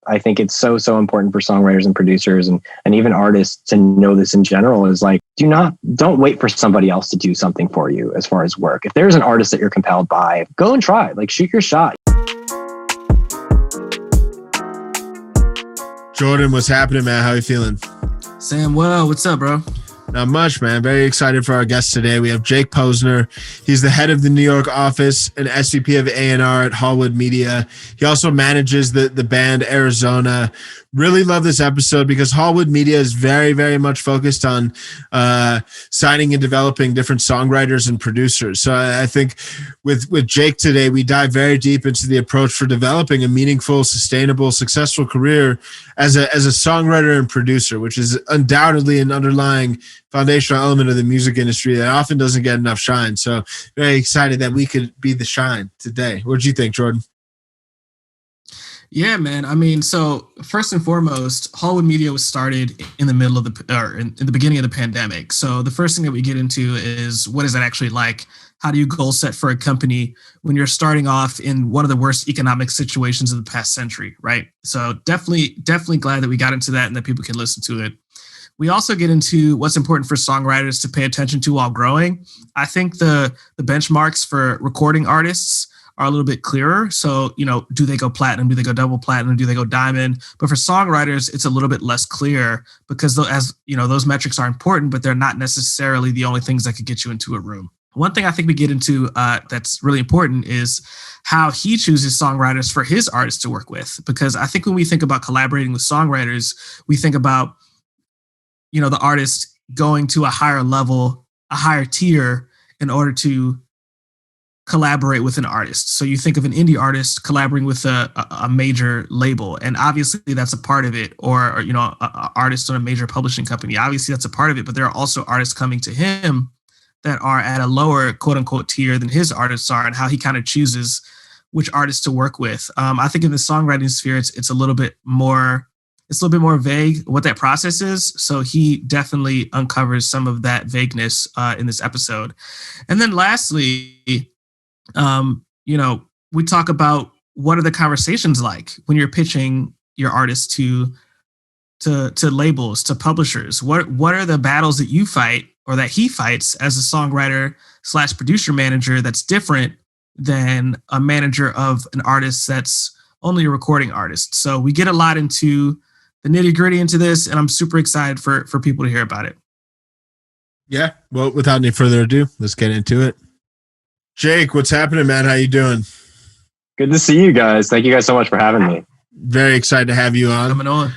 I think it's so important for songwriters and producers and even artists to know this in general is like, don't wait for somebody else to do something for you as far as work. If there's an artist that you're compelled by, go and try, like shoot your shot. Jordan, what's happening, man? How are you feeling? Sam, well, what's up, bro? Not much, man. Very excited for our guest today. We have Jake Posner. He's the head of the New York office and SVP of A&R at Hallwood Media. He also manages the band Arizona. Really love this episode because Hallwood Media is very, very much focused on signing and developing different songwriters and producers. So I think with Jake today, we dive very deep into the approach for developing a meaningful, sustainable, successful career as a songwriter and producer, which is undoubtedly an underlying foundational element of the music industry that often doesn't get enough shine. So very excited that we could be the shine today. What did you think, Jordan? Yeah, man. I mean, so first and foremost, Hallwood Media was started in the middle of in the beginning of the pandemic. So the first thing that we get into is what is that actually like? How do you goal set for a company when you're starting off in one of the worst economic situations of the past century, right? So definitely glad that we got into that and that people can listen to it. We also get into what's important for songwriters to pay attention to while growing. I think the benchmarks for recording artists are a little bit clearer. So, do they go platinum? Do they go double platinum? Do they go diamond? But for songwriters, it's a little bit less clear because those metrics are important, but they're not necessarily the only things that could get you into a room. One thing I think we get into that's really important is how he chooses songwriters for his artists to work with. Because I think when we think about collaborating with songwriters, we think about, the artist going to a higher level, a higher tier in order to collaborate with an artist. So you think of an indie artist collaborating with a major label, and obviously that's a part of it, or an artist on a major publishing company. Obviously that's a part of it, but there are also artists coming to him that are at a lower quote unquote tier than his artists are, and how he kind of chooses which artists to work with. I think in the songwriting sphere, it's a little bit more vague what that process is. So he definitely uncovers some of that vagueness in this episode. And then lastly, we talk about what are the conversations like when you're pitching your artist to labels, to publishers. What are the battles that you fight or that he fights as a songwriter / producer manager that's different than a manager of an artist that's only a recording artist? So we get a lot into the nitty gritty into this, and I'm super excited for people to hear about it. Yeah. Well, without any further ado, let's get into it. Jake, what's happening, man? How you doing? Good to see you guys. Thank you guys so much for having me. Very excited to have you on. Coming on.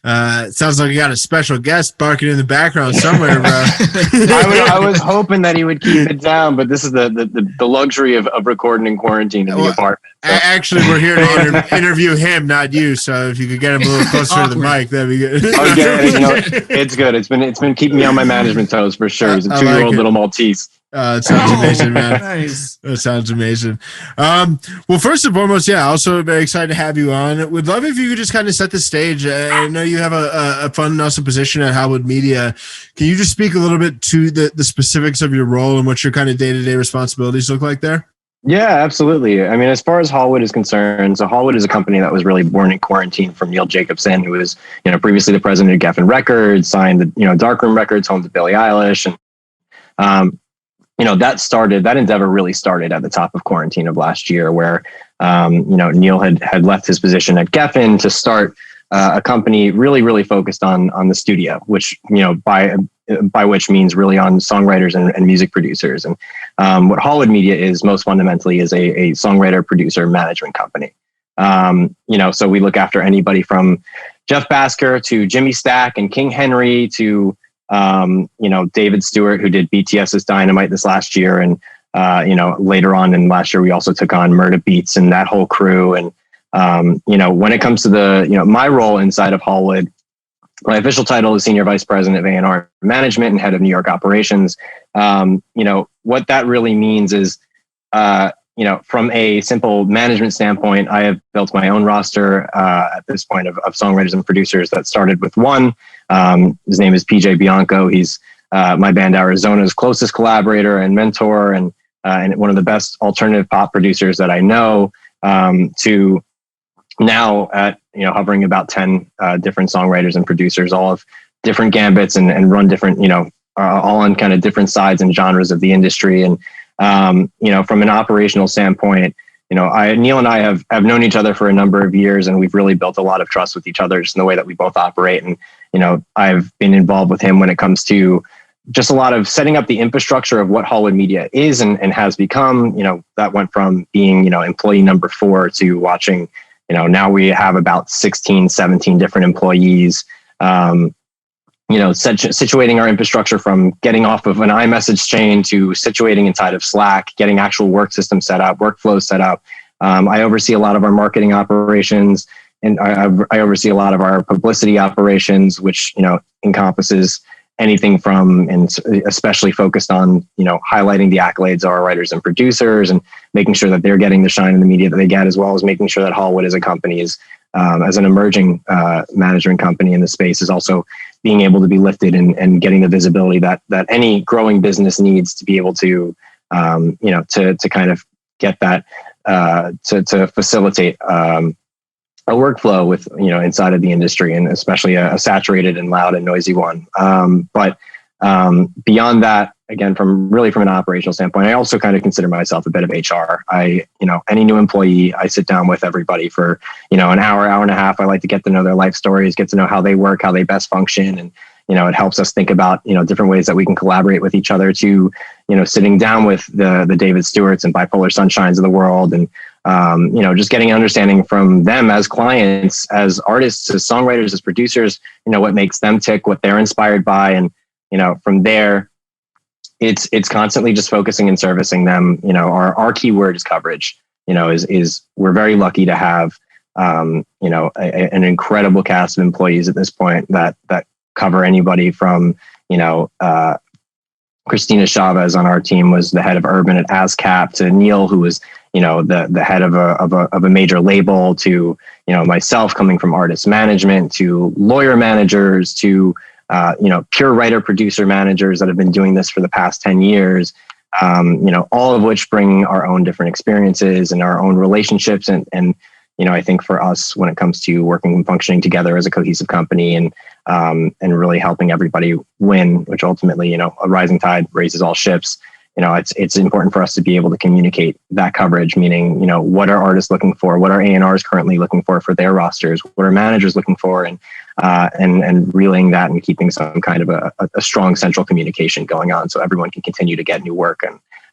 It sounds like you got a special guest barking in the background somewhere, bro. I was hoping that he would keep it down, but this is the luxury of recording in quarantine in the apartment. So. Actually, we're here to interview him, not you. So if you could get him a little closer to the mic, that'd be good. It's good. It's been keeping me on my management toes for sure. He's a 2-year-old little Maltese. It sounds amazing, man. Nice. That sounds amazing. Well, first and foremost, also very excited to have you on. Would love if you could just kind of set the stage. I know you have a fun and awesome position at Hallwood Media. Can you just speak a little bit to the specifics of your role and what your kind of day-to-day responsibilities look like there? Yeah, absolutely. I mean, as far as Hallwood is concerned, so Hallwood is a company that was really born in quarantine from Neil Jacobson, who was, previously the president of Geffen Records, signed the, Darkroom Records, home to Billie Eilish. And, that endeavor really started at the top of quarantine of last year, where, Neil had left his position at Geffen to start a company really, really focused on the studio, which, by which means really on songwriters and music producers. And what Hallwood Media is most fundamentally is a songwriter producer management company. So we look after anybody from Jeff Basker to Jimmy Stack and King Henry to, David Stewart, who did BTS's Dynamite this last year. And, later on in last year, we also took on Murda Beats and that whole crew. And, when it comes to my role inside of Hallwood, my official title is Senior Vice President of A&R Management and Head of New York Operations. What that really means is, from a simple management standpoint, I have built my own roster at this point of songwriters and producers that started with one. His name is PJ Bianco. He's my band Arizona's closest collaborator and mentor, and one of the best alternative pop producers that I know, to now at, hovering about 10 different songwriters and producers, all of different gambits and run different, all on kind of different sides and genres of the industry. And, from an operational standpoint, Neil and I have known each other for a number of years, and we've really built a lot of trust with each other just in the way that we both operate. And, I've been involved with him when it comes to just a lot of setting up the infrastructure of what Hallwood Media is and has become. That went from being, employee number 4 to watching, now we have about 16, 17 different employees. Situating our infrastructure from getting off of an iMessage chain to situating inside of Slack, getting actual work systems set up, workflows set up. I oversee a lot of our marketing operations, and I oversee a lot of our publicity operations, which, encompasses anything from, and especially focused on, highlighting the accolades of our writers and producers and making sure that they're getting the shine in the media that they get, as well as making sure that Hallwood as a company is, as an emerging management company in the space, is also being able to be lifted and getting the visibility that any growing business needs to be able to, to kind of get that, to facilitate a workflow with, inside of the industry, and especially a saturated and loud and noisy one. But beyond that, again, from an operational standpoint, I also kind of consider myself a bit of HR. Any new employee, I sit down with everybody for, an hour and a half. I like to get to know their life stories, get to know how they work, how they best function. And, it helps us think about, different ways that we can collaborate with each other to, sitting down with the David Stewarts and Bipolar Sunshines of the world. And, just getting an understanding from them as clients, as artists, as songwriters, as producers, what makes them tick, what they're inspired by. And, from there, it's constantly just focusing and servicing them. Our keyword is coverage. Is we're very lucky to have an incredible cast of employees at this point that cover anybody from Christina Chavez on our team was the head of urban at ASCAP, to Neil, who was the head of a major label, to myself coming from artist management, to lawyer managers, to pure writer producer managers that have been doing this for the past 10 years, all of which bring our own different experiences and our own relationships. And I think for us, when it comes to working and functioning together as a cohesive company and really helping everybody win, which ultimately, a rising tide raises all ships. It's important for us to be able to communicate that coverage, meaning, what are artists looking for? What are A&Rs currently looking for their rosters? What are managers looking for? And relaying that and keeping some kind of a strong central communication going on, so everyone can continue to get new work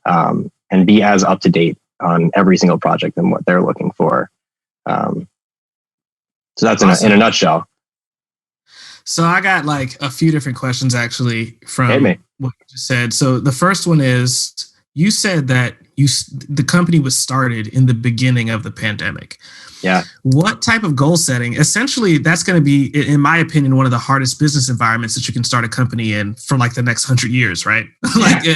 and be as up to date on every single project and what they're looking for. So that's awesome. in a nutshell. So I got like a few different questions actually from what you just said. So the first one is, you said that the company was started in the beginning of the pandemic. Yeah. What type of goal setting? Essentially, that's going to be, in my opinion, one of the hardest business environments that you can start a company in for like the next 100 years, right?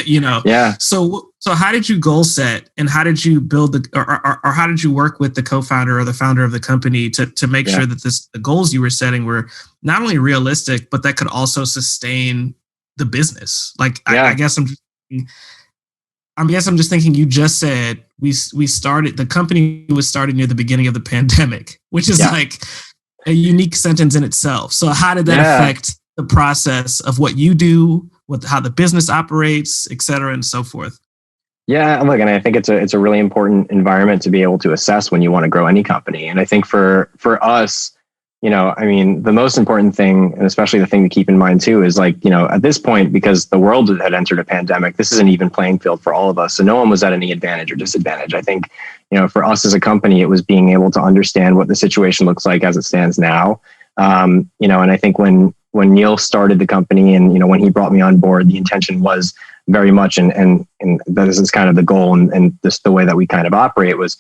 Yeah. So how did you goal set, and how did you build or how did you work with the co-founder or the founder of the company to make sure that the goals you were setting were not only realistic, but that could also sustain the business? Like, I guess I'm just thinking, you just said we started, the company was started near the beginning of the pandemic, which is like a unique sentence in itself. So how did that affect the process of what you do, how the business operates, et cetera, and so forth? Yeah, look, and I think it's a really important environment to be able to assess when you want to grow any company. And I think for us, the most important thing, and especially the thing to keep in mind too, is like, at this point, because the world had entered a pandemic, this is an even playing field for all of us. So no one was at any advantage or disadvantage. I think, for us as a company, it was being able to understand what the situation looks like as it stands now. And I think when Neil started the company and, when he brought me on board, the intention was very much, and this is kind of the goal and this, the way that we kind of operate was,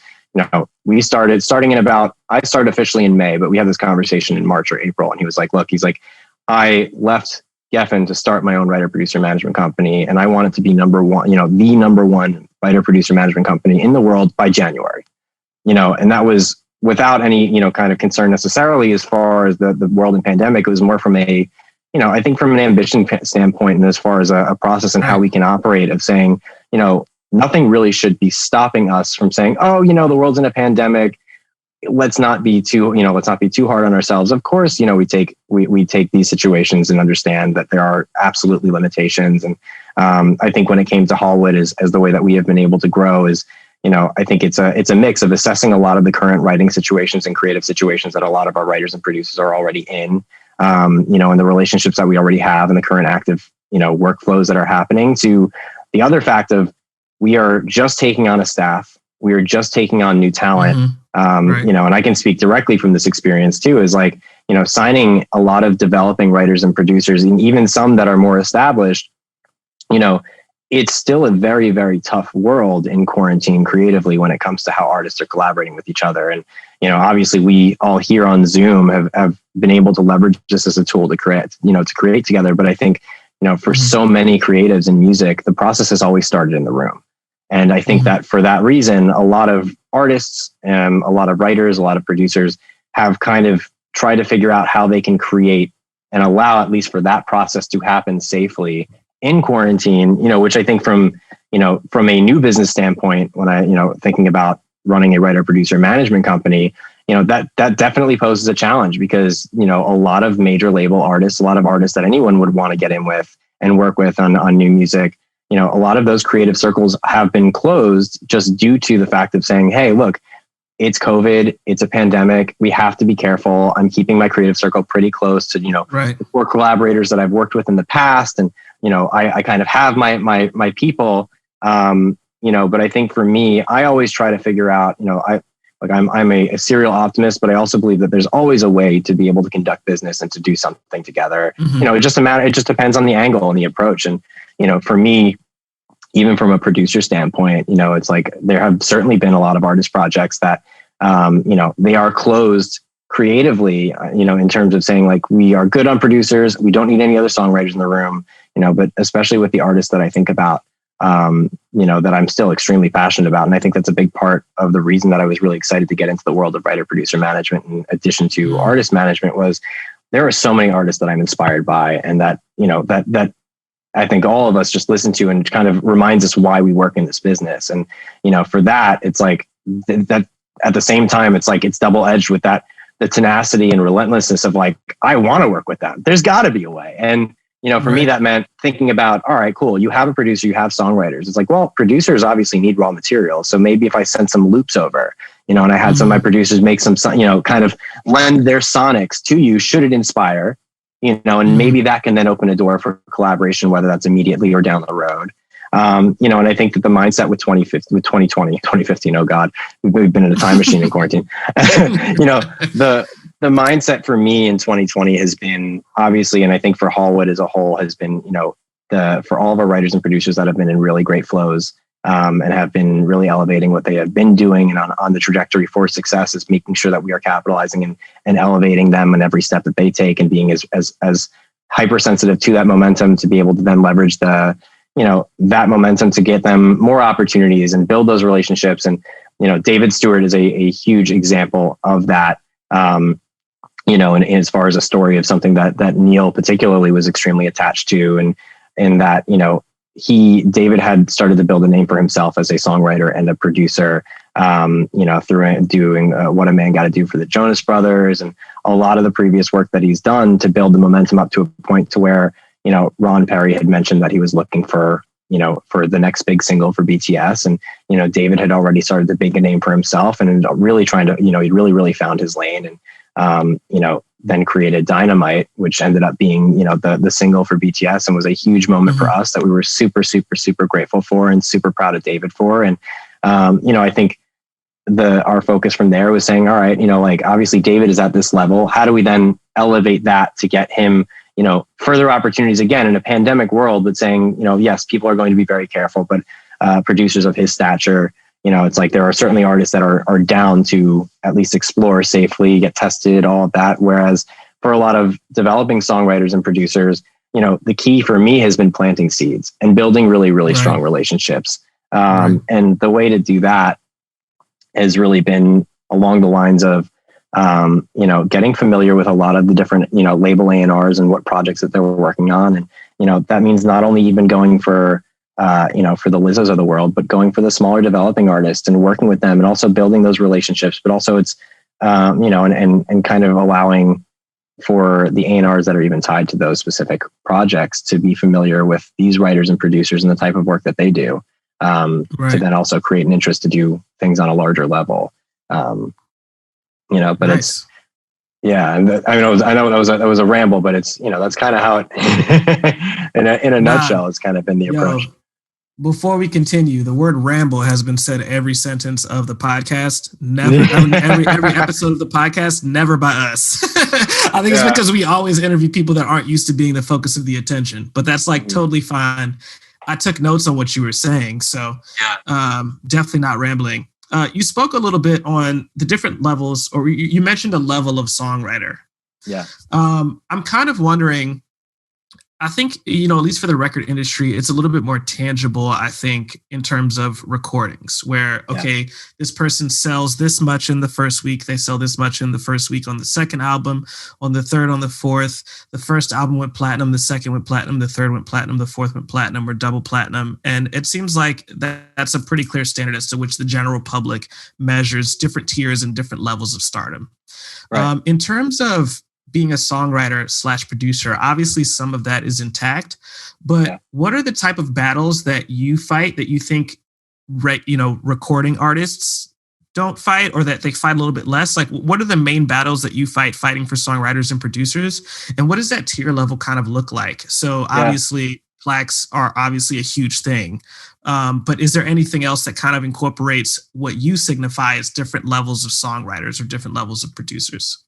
we starting in I started officially in May, but we had this conversation in March or April. And he was like, look, I left Geffen to start my own writer producer management company. And I want it to be number one, the number one writer producer management company in the world by January, and that was without any, kind of concern necessarily as far as the world in pandemic. It was more from I think from an ambition standpoint, and as far as a process and how we can operate, of saying, nothing really should be stopping us from saying, oh, the world's in a pandemic. let's not be too hard on ourselves. Of course, we take these situations and understand that there are absolutely limitations. And I think when it came to Hallwood, as the way that we have been able to grow is, I think it's a mix of assessing a lot of the current writing situations and creative situations that a lot of our writers and producers are already in, and the relationships that we already have and the current active, workflows that are happening, to the other fact of we are just taking on a staff. We are just taking on new talent. Right. And I can speak directly from this experience too, is like, signing a lot of developing writers and producers, and even some that are more established, it's still a very, very tough world in quarantine creatively when it comes to how artists are collaborating with each other. And, obviously we all here on Zoom have been able to leverage this as a tool to create together. But I think, for so many creatives in music, the process has always started in the room. And I think that for that reason, a lot of artists, a lot of writers, a lot of producers have kind of tried to figure out how they can create and allow at least for that process to happen safely in quarantine, which I think from a new business standpoint, when I, thinking about running a writer producer management company, that definitely poses a challenge because, a lot of major label artists, a lot of artists that anyone would want to get in with and work with on new music, a lot of those creative circles have been closed just due to the fact of saying, hey, look, it's COVID, it's a pandemic. We have to be careful. I'm keeping my creative circle pretty close to, the core collaborators that I've worked with in the past. And, I kind of have my people, but I think for me, I always try to figure out, I'm a serial optimist, but I also believe that there's always a way to be able to conduct business and to do something together. It just depends on the angle and the approach. And, for me, even from a producer standpoint, it's like there have certainly been a lot of artist projects that, they are closed creatively, in terms of saying like, we are good on producers. We don't need any other songwriters in the room, but especially with the artists that I think about, that I'm still extremely passionate about. And I think that's a big part of the reason that I was really excited to get into the world of writer producer management in addition to artist management was there are so many artists that I'm inspired by and that, that I think all of us just listen to and kind of reminds us why we work in this business. And, for that, it's like that at the same time, it's like, it's double-edged with that, the tenacity and relentlessness of like, I want to work with them. There's gotta be a way. And, for me, that meant thinking about, all right, cool. You have a producer, you have songwriters. It's like, well, producers obviously need raw material. So maybe if I send some loops over, and I had some of my producers make some, kind of lend their sonics to you, should it inspire, and maybe that can then open a door for collaboration, whether that's immediately or down the road. And I think that the mindset with 2015, oh God, we've been in a time machine in quarantine. The mindset for me in 2020 has been obviously, and I think for Hallwood as a whole has been, for all of our writers and producers that have been in really great flows, and have been really elevating what they have been doing and on the trajectory for success is making sure that we are capitalizing and elevating them in every step that they take and being as hypersensitive to that momentum to be able to then leverage that momentum to get them more opportunities and build those relationships. And, David Stewart is a huge example of that. And as far as a story of something that Neil particularly was extremely attached to, and in that, David had started to build a name for himself as a songwriter and a producer, through doing What a Man Got to Do for the Jonas Brothers and a lot of the previous work that he's done to build the momentum up to a point to where, Ron Perry had mentioned that he was looking for the next big single for BTS. And, David had already started to make a name for himself and really trying to, he really found his lane and, then created Dynamite, which ended up being, the single for BTS and was a huge moment for us that we were super, super, super grateful for and super proud of David for. And, I think our focus from there was saying, all right, obviously David is at this level. How do we then elevate that to get him, further opportunities again in a pandemic world, but saying, yes, people are going to be very careful, but producers of his stature, it's like there are certainly artists that are down to at least explore safely, get tested, all of that. Whereas for a lot of developing songwriters and producers, the key for me has been planting seeds and building really, really strong relationships. And the way to do that has really been along the lines of, getting familiar with a lot of the different, label A&Rs and what projects that they were working on. And, that means not only even going for the Lizzos of the world, but going for the smaller developing artists and working with them and also building those relationships. But also it's and kind of allowing for the A&Rs that are even tied to those specific projects to be familiar with these writers and producers and the type of work that they do, to then also create an interest to do things on a larger level. But nice. I know that was a ramble, but it's, that's kind of how it, in a nutshell, it's kind of been the approach. Before we continue, the word ramble has been said every sentence of the podcast. Never, every episode of the podcast, never by us. I think it's because we always interview people that aren't used to being the focus of the attention, but that's like totally fine. I took notes on what you were saying, so definitely not rambling. You spoke a little bit on the different levels, or you mentioned a level of songwriter. Yeah. I'm kind of wondering, I think, at least for the record industry, it's a little bit more tangible, I think, in terms of recordings where, this person sells this much in the first week. They sell this much in the first week on the second album, on the third, on the fourth. The first album went platinum, the second went platinum, the third went platinum, the fourth went platinum or double platinum. And it seems like that's a pretty clear standard as to which the general public measures different tiers and different levels of stardom. Right. In terms of being a songwriter / producer, obviously some of that is intact, but what are the type of battles that you fight that you think, recording artists don't fight, or that they fight a little bit less? Like, what are the main battles that you fighting for songwriters and producers? And what does that tier level kind of look like? So obviously plaques are obviously a huge thing. But is there anything else that kind of incorporates what you signify as different levels of songwriters or different levels of producers?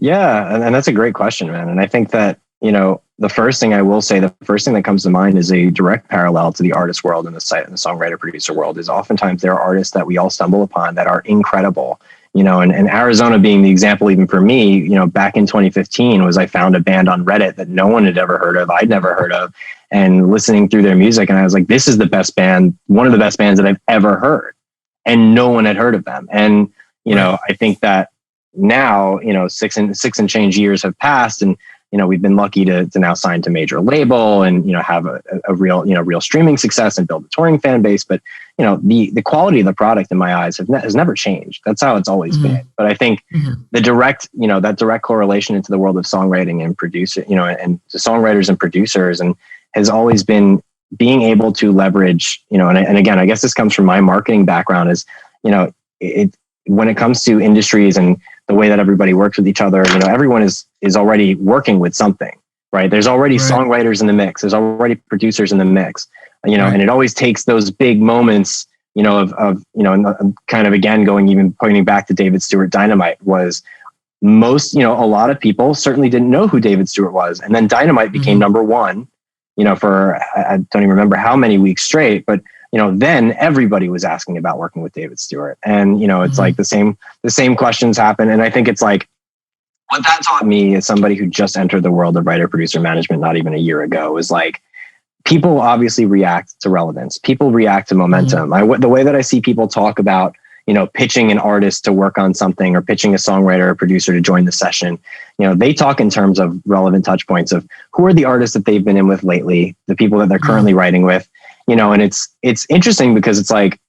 Yeah. And that's a great question, man. And I think that, the first thing that comes to mind is a direct parallel to the artist world and the songwriter producer world is oftentimes there are artists that we all stumble upon that are incredible, and Arizona being the example, even for me, back in 2015 I found a band on Reddit that no one had ever heard of. I'd never heard of, and listening through their music. And I was like, this is the best band, one of the best bands that I've ever heard. And no one had heard of them. And, I think that now, 6 and change years have passed, and we've been lucky to now sign to major label and have a real streaming success and build a touring fan base. But the quality of the product in my eyes has never changed. That's how it's always been. But I think the direct that direct correlation into the world of songwriting and producer and the songwriters and producers and has always been being able to leverage and again, I guess this comes from my marketing background is when it comes to industries and the way that everybody works with each other, everyone is already working with something, right? There's already songwriters in the mix. There's already producers in the mix, and it always takes those big moments, of kind of again, pointing back to David Stewart Dynamite was most, a lot of people certainly didn't know who David Stewart was. And then Dynamite became number one, for, I don't even remember how many weeks straight, but then everybody was asking about working with David Stewart. And, it's like the same questions happen. And I think it's like what that taught me as somebody who just entered the world of writer producer management, not even a year ago, is like, people obviously react to relevance. People react to momentum. The way that I see people talk about, pitching an artist to work on something or pitching a songwriter or producer to join the session, they talk in terms of relevant touch points of who are the artists that they've been in with lately, the people that they're currently writing with, and it's interesting because it's like,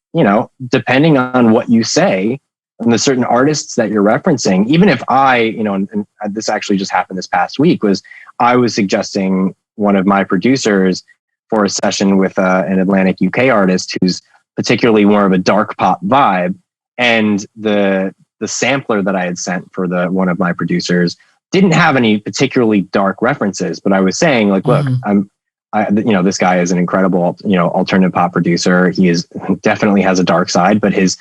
depending on what you say and the certain artists that you're referencing, even if I, and this actually just happened this past week, was I was suggesting one of my producers for a session with an Atlantic UK artist who's particularly more of a dark pop vibe. And the sampler that I had sent for one of my producers didn't have any particularly dark references, but I was saying like, look, this guy is an incredible, alternative pop producer. He definitely has a dark side, but his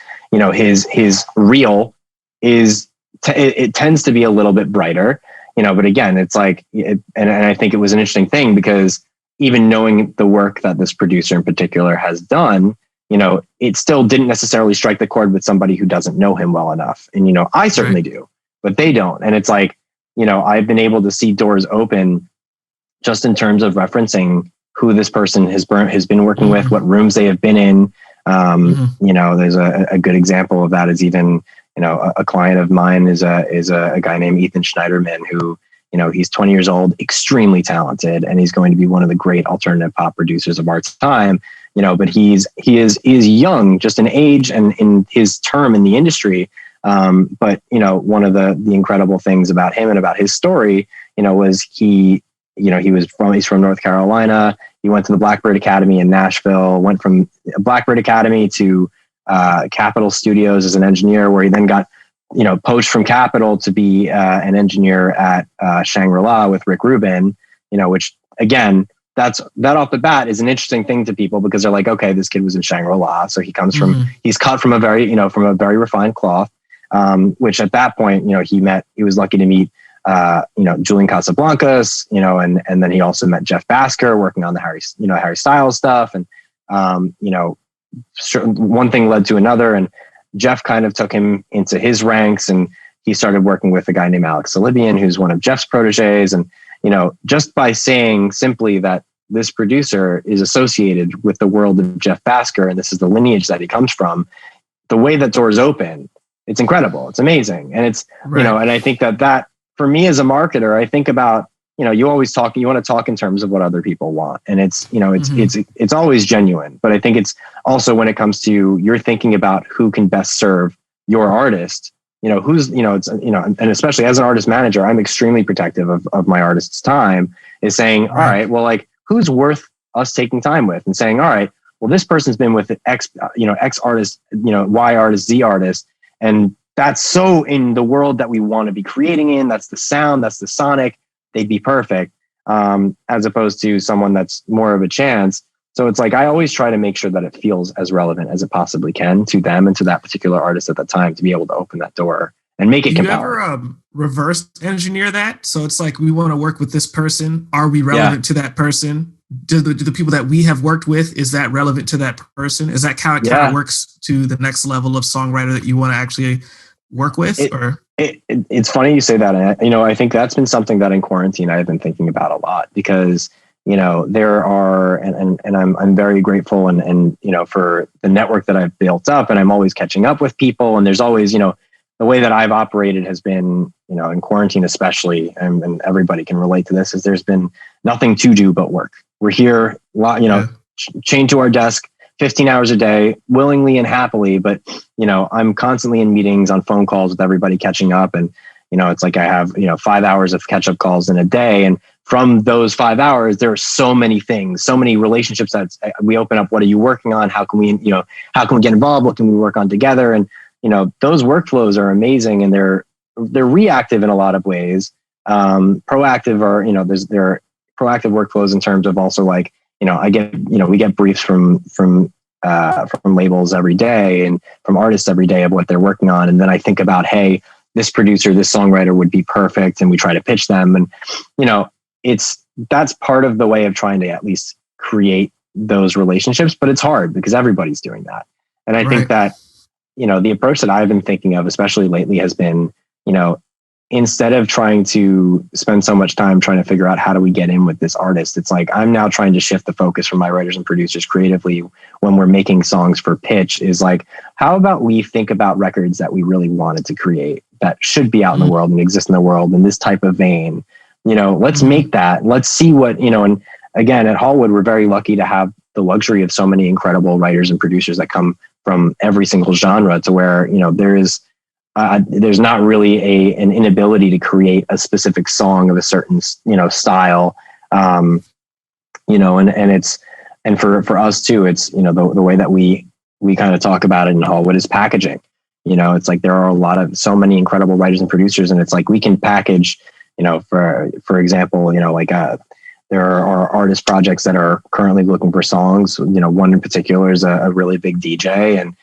reel it tends to be a little bit brighter, but again, it's like, and I think it was an interesting thing because even knowing the work that this producer in particular has done, it still didn't necessarily strike the chord with somebody who doesn't know him well enough. And, I certainly do, but they don't. And it's like, I've been able to see doors open just in terms of referencing who this person has been working with, what rooms they have been in. There's a good example of that is even, a client of mine is a guy named Ethan Schneiderman who, he's 20 years old, extremely talented, and he's going to be one of the great alternative pop producers of our time. But he is young, just in age and in his term in the industry. But, one of the incredible things about him and about his story, was he's from North Carolina. He went to the Blackbird Academy in Nashville, went from Blackbird Academy to Capitol Studios as an engineer, where he then got, poached from Capitol to be an engineer at Shangri-La with Rick Rubin, which again, that off the bat is an interesting thing to people, because they're like, okay, this kid was in Shangri-La. So he comes he's cut from a very refined cloth, which at that point, he was lucky to meet, Julian Casablancas, and then he also met Jeff Basker working on the Harry Styles stuff. And, one thing led to another, and Jeff kind of took him into his ranks, and he started working with a guy named Alex Alibian, who's one of Jeff's proteges. And, just by saying simply that this producer is associated with the world of Jeff Basker, and this is the lineage that he comes from, the way that doors open, it's incredible. It's amazing. And it's, right. And I think that for me as a marketer, I think about, you want to talk in terms of what other people want. And it's, it's always genuine, but I think it's also when it comes to you're thinking about who can best serve your artist, and especially as an artist manager, I'm extremely protective of my artist's time, is saying, all right, well, like, who's worth us taking time with, and saying, all right, well, this person's been with X, X artist, Y artist, Z artist. And that's so in the world that we want to be creating in. That's the sound, that's the sonic. They'd be perfect, as opposed to someone that's more of a chance. So it's like, I always try to make sure that it feels as relevant as it possibly can to them and to that particular artist at the time, to be able to open that door and make it compelling. Do you ever reverse engineer that? So it's like, we want to work with this person. Are we relevant to that person? Do the people that we have worked with, is that relevant to that person? Is that how it kind of works to the next level of songwriter that you want to actually work with? It's funny you say that. And, I think that's been something that in quarantine I've been thinking about a lot, because, there are, and I'm very grateful and, for the network that I've built up, and I'm always catching up with people. And there's always, the way that I've operated has been, in quarantine especially, and everybody can relate to this, is there's been nothing to do but work. We're here, chained to our desk, 15 hours a day, willingly and happily. But, I'm constantly in meetings, on phone calls with everybody, catching up. And, it's like I have, 5 hours of catch up calls in a day. And from those 5 hours, there are so many things, so many relationships that we open up. What are you working on? How can we get involved? What can we work on together? And, those workflows are amazing, and they're reactive in a lot of ways. Proactive are, there are proactive workflows in terms of also, like, we get briefs from labels every day and from artists every day of what they're working on. And then I think about, hey, this producer, this songwriter would be perfect. And we try to pitch them. And, that's part of the way of trying to at least create those relationships, but it's hard because everybody's doing that. And I think that, the approach that I've been thinking of, especially lately, has been, instead of trying to spend so much time trying to figure out how do we get in with this artist, it's like, I'm now trying to shift the focus from my writers and producers creatively when we're making songs for pitch, is like, how about we think about records that we really wanted to create that should be out in the world and exist in the world in this type of vein. Let's make that, let's see what, and again, at Hallwood, we're very lucky to have the luxury of so many incredible writers and producers that come from every single genre, to where, there's not really an inability to create a specific song of a certain, style, and for us too, it's, the way that we kind of talk about it in Hallwood is packaging. It's like, there are so many incredible writers and producers, and it's like, we can package, for example, there are artist projects that are currently looking for songs. One in particular is a really big DJ, and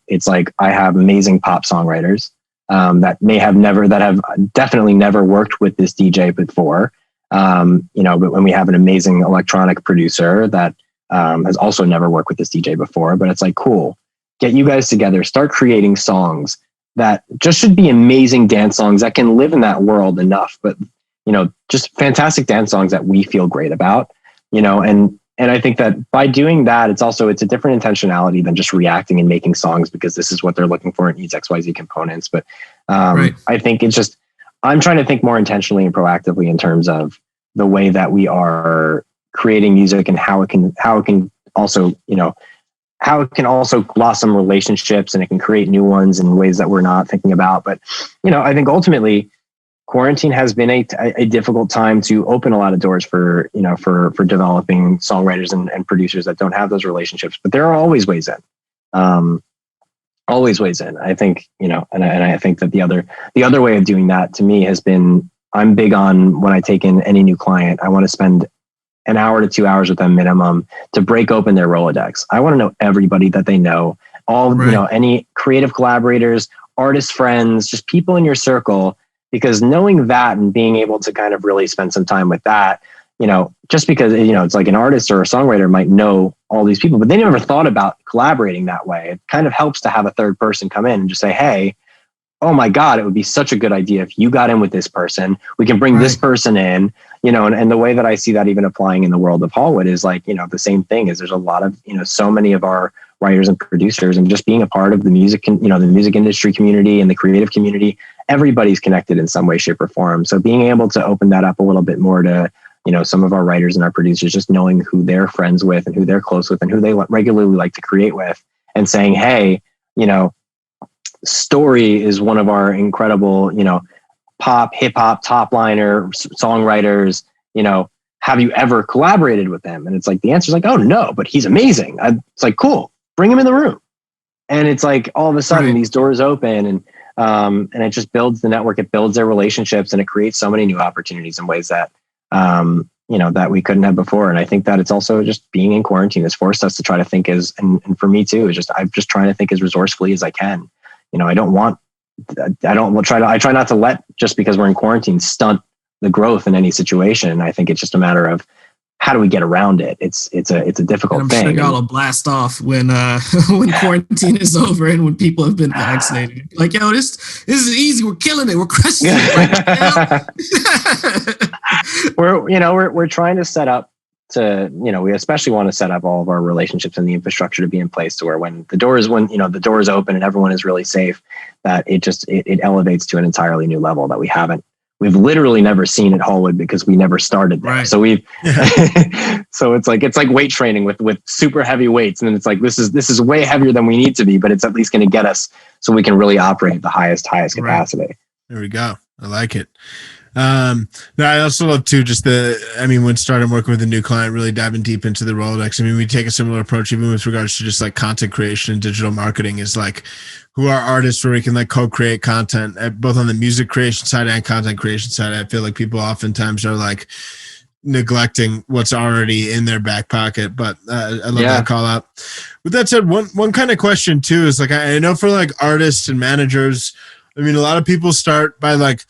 it's like, I have amazing pop songwriters that have definitely never worked with this DJ before. But when we have an amazing electronic producer that has also never worked with this DJ before, but it's like, cool, get you guys together, start creating songs that just should be amazing dance songs that can live in that world enough, but just fantastic dance songs that we feel great about, and I think that by doing that, it's a different intentionality than just reacting and making songs because this is what they're looking for. It needs XYZ components. But I think I'm trying to think more intentionally and proactively in terms of the way that we are creating music and how it can also, how it can also blossom relationships and it can create new ones in ways that we're not thinking about. But, I think ultimately quarantine has been a difficult time to open a lot of doors for, for developing songwriters and producers that don't have those relationships, but there are always ways in. Always ways in. I think, and I think that the other way of doing that to me has been, I'm big on when I take in any new client, I want to spend an hour to 2 hours with them minimum to break open their Rolodex. I want to know everybody that they know, all, Right. Any creative collaborators, artist friends, just people in your circle, because knowing that and being able to kind of really spend some time with that, just because, it's like an artist or a songwriter might know all these people, but they never thought about collaborating that way. It kind of helps to have a third person come in and just say, hey, oh my God, it would be such a good idea if you got in with this person. We can bring this person in, and the way that I see that even applying in the world of Hallwood is like, the same thing is there's a lot of, so many of our writers and producers and just being a part of the music, the music industry community and the creative community, everybody's connected in some way, shape or form. So being able to open that up a little bit more to, some of our writers and our producers, just knowing who they're friends with and who they're close with and who they regularly like to create with and saying, hey, Story is one of our incredible, pop, hip hop top liner songwriters, have you ever collaborated with them? And it's like, the answer is like, oh no, but he's amazing. It's like, cool, bring him in the room. And it's like, all of a sudden these doors open and it just builds the network. It builds their relationships and it creates so many new opportunities in ways that, that we couldn't have before. And I think that it's also just being in quarantine has forced us to try to think and for me too, is I'm just trying to think as resourcefully as I can. I try not to let, just because we're in quarantine, stunt the growth in any situation. I think it's just a matter of how do we get around it? It's a difficult thing. I'm sure y'all will blast off when when quarantine is over and when people have been vaccinated. Like, yo, this is easy. We're killing it. We're crushing it. We're trying to set up we especially want to set up all of our relationships and the infrastructure to be in place to where when the doors open and everyone is really safe, that it elevates to an entirely new level that we've literally never seen at Hallwood because we never started there. Right. So so it's like weight training with super heavy weights. And then it's like, this is way heavier than we need to be, but it's at least going to get us so we can really operate at the highest capacity. There we go. I like it. No, I also love too, when starting working with a new client, really diving deep into the Rolodex. We take a similar approach even with regards to just like content creation and digital marketing is like who are artists where we can like co-create content both on the music creation side and content creation side. I feel like people oftentimes are like neglecting what's already in their back pocket, but I love that call out. With that said, one kind of question too is like, I know for like artists and managers, a lot of people start by like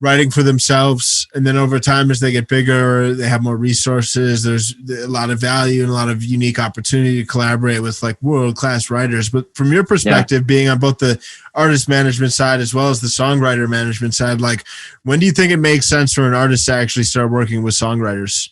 writing for themselves, and then over time as they get bigger, they have more resources, there's a lot of value and a lot of unique opportunity to collaborate with like world-class writers. But from your perspective, being on both the artist management side as well as the songwriter management side, like when do you think it makes sense for an artist to actually start working with songwriters?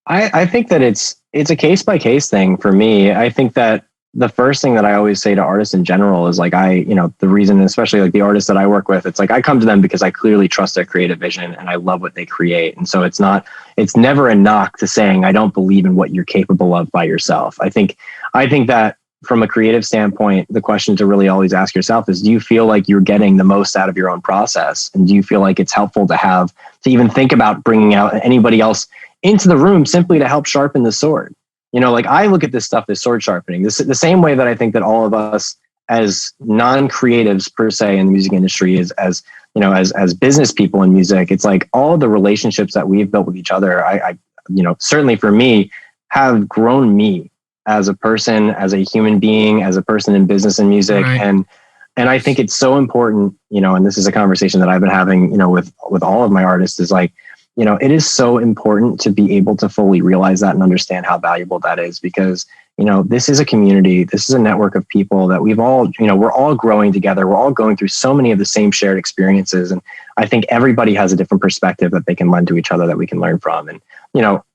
I think that it's a case-by-case thing for me. I think that the first thing that I always say to artists in general is like, the reason, especially like the artists that I work with, it's like, I come to them because I clearly trust their creative vision and I love what they create. And so it's never a knock to saying, I don't believe in what you're capable of by yourself. I think that from a creative standpoint, the question to really always ask yourself is, do you feel like you're getting the most out of your own process? And do you feel like it's helpful to even think about bringing out anybody else into the room simply to help sharpen the sword? Like I look at this stuff as sword sharpening. This is the same way that I think that all of us as non-creatives per se in the music industry is as business people in music. It's like all of the relationships that we've built with each other. I certainly for me have grown me as a person, as a human being, as a person in business and music. Right. And I think it's so important, and this is a conversation that I've been having, with all of my artists is like, it is so important to be able to fully realize that and understand how valuable that is because, this is a community. This is a network of people that we've all, we're all growing together. We're all going through so many of the same shared experiences. And I think everybody has a different perspective that they can lend to each other that we can learn from. And,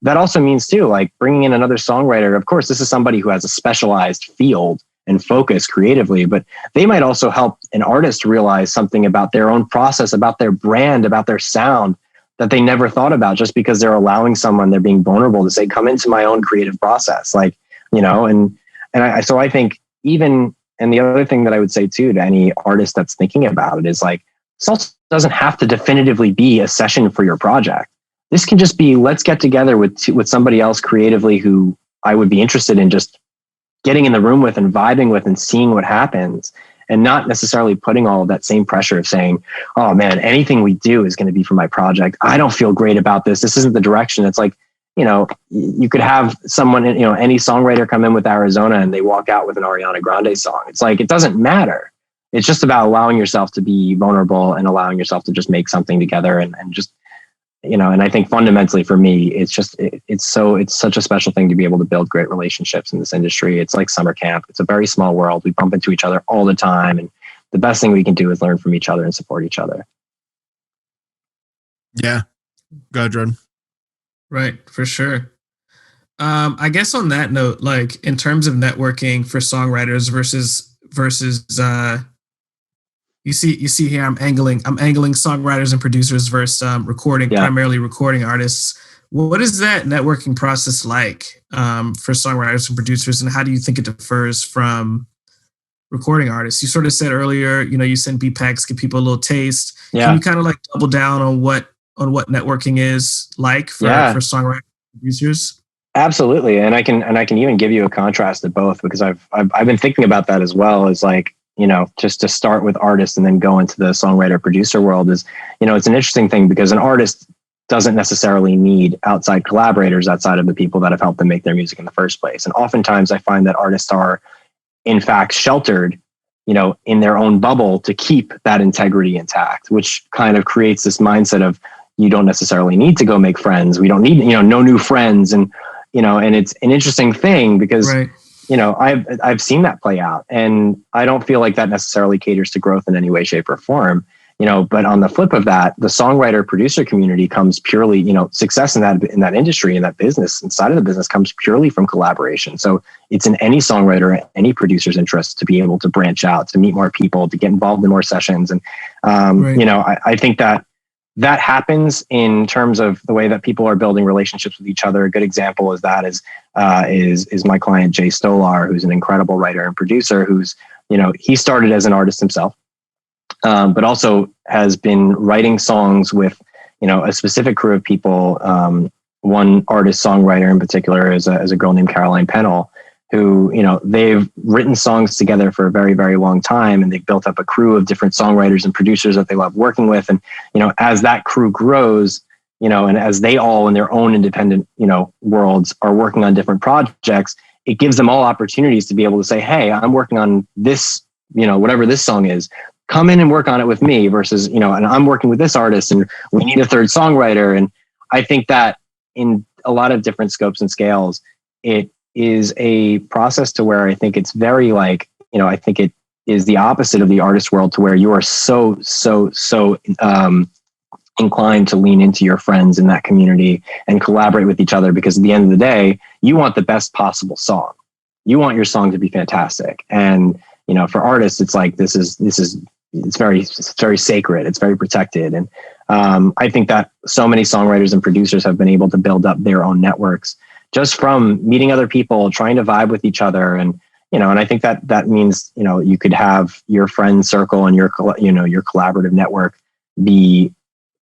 that also means too, like bringing in another songwriter. Of course, this is somebody who has a specialized field and focus creatively, but they might also help an artist realize something about their own process, about their brand, about their sound, that they never thought about just because they're allowing someone, they're being vulnerable to say, come into my own creative process. Like, and so I think and the other thing that I would say too, to any artist that's thinking about it is like, this also doesn't have to definitively be a session for your project. This can just be, let's get together with somebody else creatively who I would be interested in just getting in the room with and vibing with and seeing what happens, and not necessarily putting all of that same pressure of saying, oh man, anything we do is going to be for my project. I don't feel great about this. This isn't the direction. It's like, you could have someone, any songwriter come in with Arizona and they walk out with an Ariana Grande song. It's like, it doesn't matter. It's just about allowing yourself to be vulnerable and allowing yourself to just make something together and just, and I think fundamentally for me, it's such a special thing to be able to build great relationships in this industry. It's like summer camp. It's a very small world. We bump into each other all the time. And the best thing we can do is learn from each other and support each other. Yeah. Go ahead, Jordan. Right. For sure. I guess on that note, like in terms of networking for songwriters versus you see here, I'm angling songwriters and producers versus primarily recording artists. What is that networking process like for songwriters and producers, and how do you think it differs from recording artists? You sort of said earlier, you send BPECs, give people a little taste. Yeah. Can you kind of like double down on what networking is like for songwriters and producers? Absolutely, and I can even give you a contrast of both, because I've been thinking about that as well. As like, just to start with artists and then go into the songwriter producer world is, it's an interesting thing, because an artist doesn't necessarily need outside collaborators outside of the people that have helped them make their music in the first place. And oftentimes I find that artists are in fact sheltered, in their own bubble to keep that integrity intact, which kind of creates this mindset of, you don't necessarily need to go make friends. We don't need, no new friends. And, and it's an interesting thing because, right. I've seen that play out, and I don't feel like that necessarily caters to growth in any way, shape, or form. But on the flip of that, the songwriter producer community comes purely, success in that industry, in that business, inside of the business, comes purely from collaboration. So it's in any songwriter, any producer's interest to be able to branch out, to meet more people, to get involved in more sessions. And, right. I think that happens in terms of the way that people are building relationships with each other. A good example is my client, Jay Stolar, who's an incredible writer and producer who's, he started as an artist himself, but also has been writing songs with, a specific crew of people. One artist songwriter in particular is a girl named Caroline Pennell, who, they've written songs together for a very, very long time. And they've built up a crew of different songwriters and producers that they love working with. And, as that crew grows, and as they all in their own independent, worlds are working on different projects, it gives them all opportunities to be able to say, hey, I'm working on this, whatever this song is, come in and work on it with me versus, and I'm working with this artist and we need a third songwriter. And I think that in a lot of different scopes and scales, it is a process to where I think it's very like, I think it is the opposite of the artist world, to where you are so inclined to lean into your friends in that community and collaborate with each other, because at the end of the day, you want the best possible song. You want your song to be fantastic. And, for artists, it's like, it's very sacred. It's very protected. And I think that so many songwriters and producers have been able to build up their own networks just from meeting other people, trying to vibe with each other. And, and I think that means, you could have your friend circle and your collaborative network be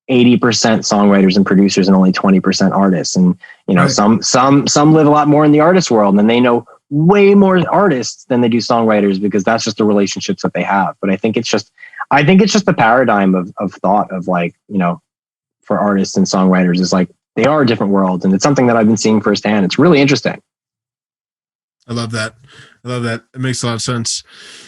80% songwriters and producers and only 20% artists. And, right. some live a lot more in the artist world, and they know way more artists than they do songwriters, because that's just the relationships that they have. But I think it's just the paradigm of thought of like, for artists and songwriters is like, they are different worlds. And it's something that I've been seeing firsthand. It's really interesting. I love that. It makes a lot of sense.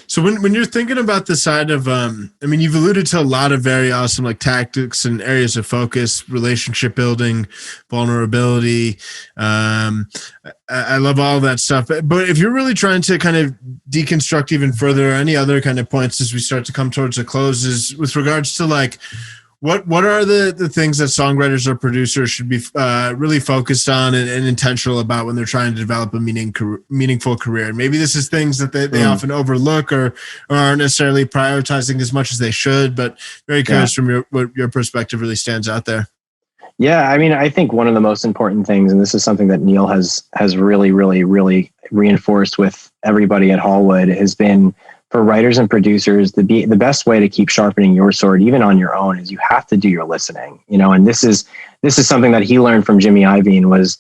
So when you're thinking about the side of, you've alluded to a lot of very awesome like tactics and areas of focus, relationship building, vulnerability. I love all that stuff. But if you're really trying to kind of deconstruct even further, any other kind of points as we start to come towards a close, is with regards to like, What are the things that songwriters or producers should be really focused on and intentional about when they're trying to develop a meaningful career? Maybe this is things that they often overlook or aren't necessarily prioritizing as much as they should, but very curious from what your perspective really stands out there. Yeah, I mean, I think one of the most important things, and this is something that Neil has really, really, really reinforced with everybody at Hallwood, has been for writers and producers, the best way to keep sharpening your sword, even on your own, is you have to do your listening. And this is something that he learned from Jimmy Iovine was,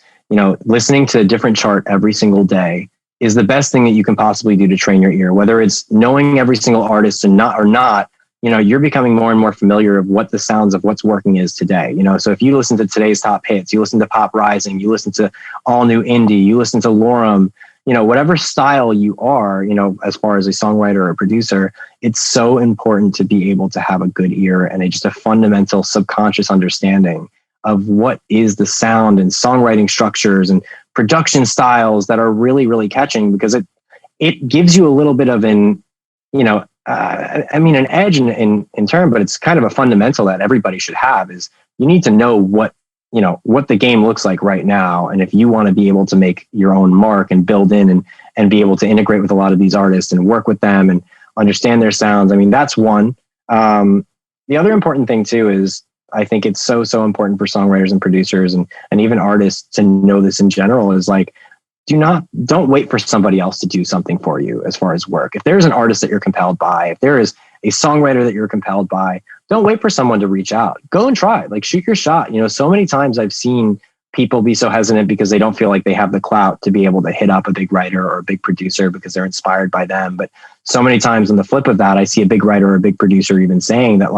listening to a different chart every single day is the best thing that you can possibly do to train your ear. Whether it's knowing every single artist and not, you're becoming more and more familiar of what the sounds of what's working is today. So if you listen to today's top hits, you listen to Pop Rising, you listen to all new indie, you listen to Lorem, whatever style you are, as far as a songwriter or a producer, it's so important to be able to have a good ear and just a fundamental subconscious understanding of what is the sound and songwriting structures and production styles that are really, really catching, because it gives you a little bit of an edge in term, but it's kind of a fundamental that everybody should have. Is you need to know what the game looks like right now. And if you want to be able to make your own mark and build in and be able to integrate with a lot of these artists and work with them and understand their sounds, I mean, that's one. The other important thing too is I think it's so important for songwriters and producers and even artists to know this in general, is like, don't wait for somebody else to do something for you as far as work. If there's an artist that you're compelled by, if there is a songwriter that you're compelled by, don't wait for someone to reach out. Go and try, shoot your shot. So many times I've seen people be so hesitant because they don't feel like they have the clout to be able to hit up a big writer or a big producer because they're inspired by them. But so many times on the flip of that, I see a big writer or a big producer even saying that,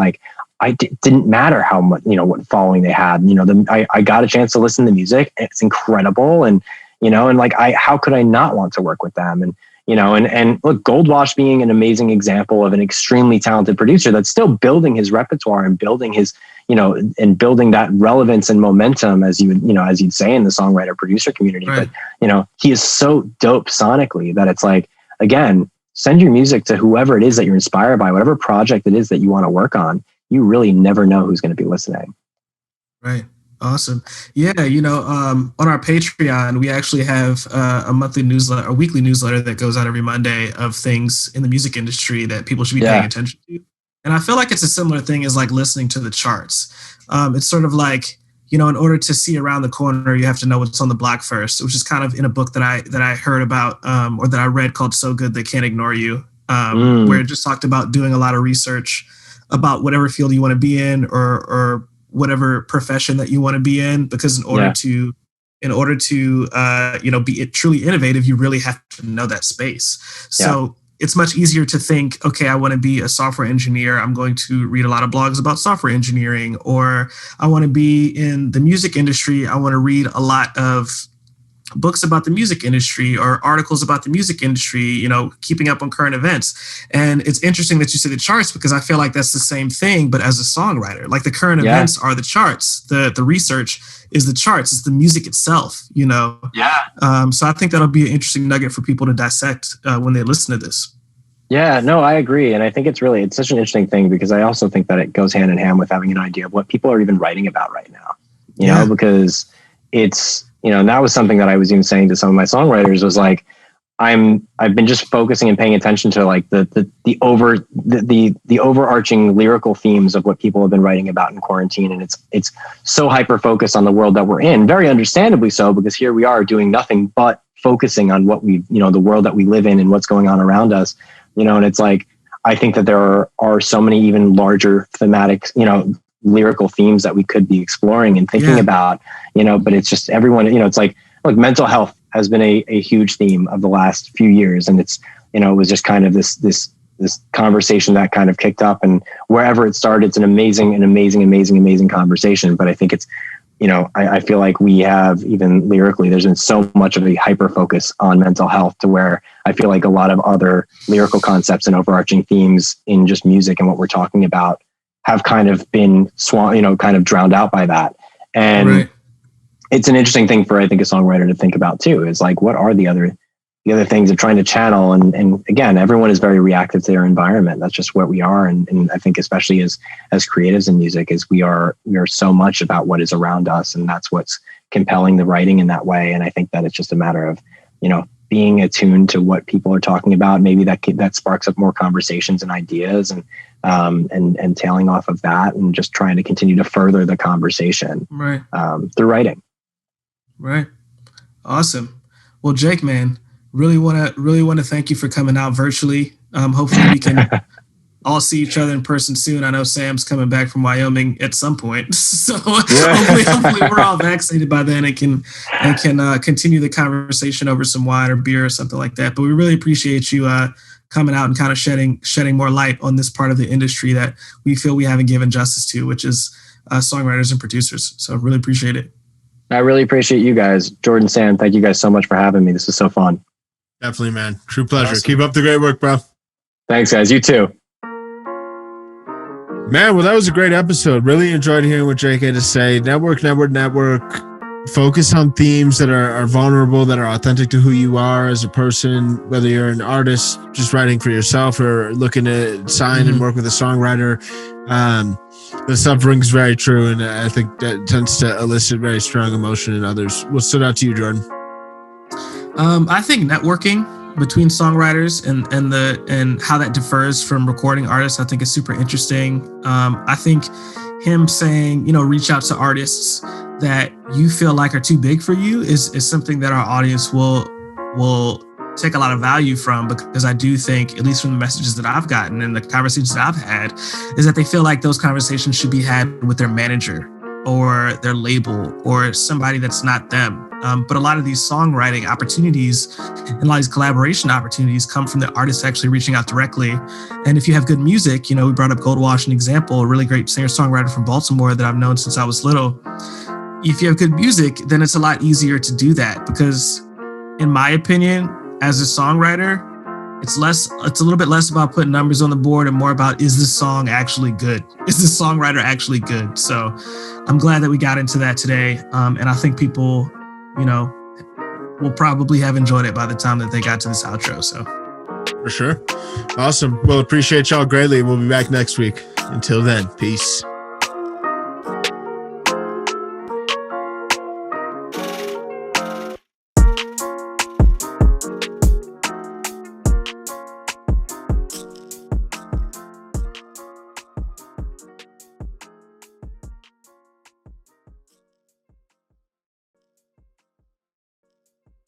didn't matter how much, what following they had, I got a chance to listen to music. It's incredible. And, how could I not want to work with them? And, and look, Goldwash being an amazing example of an extremely talented producer that's still building his repertoire and building his, and building that relevance and momentum, as you'd say in the songwriter producer community. Right. But, he is so dope sonically that it's like, again, send your music to whoever it is that you're inspired by, whatever project it is that you want to work on. You really never know who's going to be listening. Right. Awesome. Yeah. On our Patreon, we actually have a weekly newsletter that goes out every Monday of things in the music industry that people should be paying attention to. And I feel like it's a similar thing as listening to the charts. It's sort of like, in order to see around the corner, you have to know what's on the block first, which is kind of in a book that I heard about or that I read called So Good They Can't Ignore You, where it just talked about doing a lot of research about whatever field you want to be in or whatever profession that you want to be in, because in order to be truly innovative, you really have to know that space. So it's much easier to think, okay, I want to be a software engineer. I'm going to read a lot of blogs about software engineering, or I want to be in the music industry. I want to read a lot of books about the music industry or articles about the music industry, keeping up on current events. And it's interesting that you say the charts, because I feel like that's the same thing, but as a songwriter, the current events are the charts, the research is the charts, it's the music itself, So I think that'll be an interesting nugget for people to dissect when they listen to this. Yeah, no, I agree. And I think it's such an interesting thing, because I also think that it goes hand in hand with having an idea of what people are even writing about right now, because it's, and that was something that I was even saying to some of my songwriters was like, I've been just focusing and paying attention to the overarching lyrical themes of what people have been writing about in quarantine. And it's so hyper focused on the world that we're in, very understandably so, because here we are doing nothing but focusing on what the world that we live in and what's going on around us, and it's like, I think that there are so many even larger thematic, lyrical themes that we could be exploring and thinking about, but it's just everyone, it's like, look, mental health has been a huge theme of the last few years. And it's, it was just kind of this conversation that kind of kicked up, and wherever it started, it's an amazing conversation. But I think it's, I feel like we have, even lyrically, there's been so much of a hyper focus on mental health, to where I feel like a lot of other lyrical concepts and overarching themes in just music and what we're talking about have kind of been kind of drowned out by that. And it's an interesting thing for, I think, a songwriter to think about too, is like, what are the other things of trying to channel? And again, everyone is very reactive to their environment. That's just what we are. And I think especially as creatives in music, is we are so much about what is around us, and that's what's compelling the writing in that way. And I think that it's just a matter of, being attuned to what people are talking about. Maybe that sparks up more conversations and ideas, and tailing off of that, and just trying to continue to further the conversation through writing. Right. Awesome. Well, Jake, man, really want to thank you for coming out virtually. Hopefully we can all see each other in person soon. I know Sam's coming back from Wyoming at some point, so hopefully we're all vaccinated by then and can continue the conversation over some wine or beer or something like that. But we really appreciate you coming out and kind of shedding more light on this part of the industry that we feel we haven't given justice to, which is songwriters and producers. So really appreciate it. I really appreciate you guys. Jordan, Sam, thank you guys so much for having me. This is so fun. Definitely, man. True pleasure. Awesome. Keep up the great work, bro. Thanks, guys. You too. Man, well, that was a great episode. Really enjoyed hearing what Jake had to say. Network. Focus on themes that are vulnerable, that are authentic to who you are as a person, whether you're an artist just writing for yourself or looking to sign and work with a songwriter. The stuff rings very true, and I think that tends to elicit very strong emotion in others. What stood out to you, Jordan? I think networking between songwriters and how that differs from recording artists, I think is super interesting. I think him saying, reach out to artists that you feel like are too big for you is something that our audience will take a lot of value from, because I do think, at least from the messages that I've gotten and the conversations that I've had, is that they feel like those conversations should be had with their manager or their label or somebody that's not them. But a lot of these songwriting opportunities and a lot of these collaboration opportunities come from the artists actually reaching out directly. And if you have good music, we brought up Goldwash, an example, a really great singer-songwriter from Baltimore that I've known since I was little. If you have good music, then it's a lot easier to do that, because in my opinion, as a songwriter, it's a little bit less about putting numbers on the board and more about, is this song actually good? Is the songwriter actually good? So I'm glad that we got into that today. And I think people, will probably have enjoyed it by the time that they got to this outro. So for sure. Awesome. Well, appreciate y'all greatly. We'll be back next week. Until then, peace.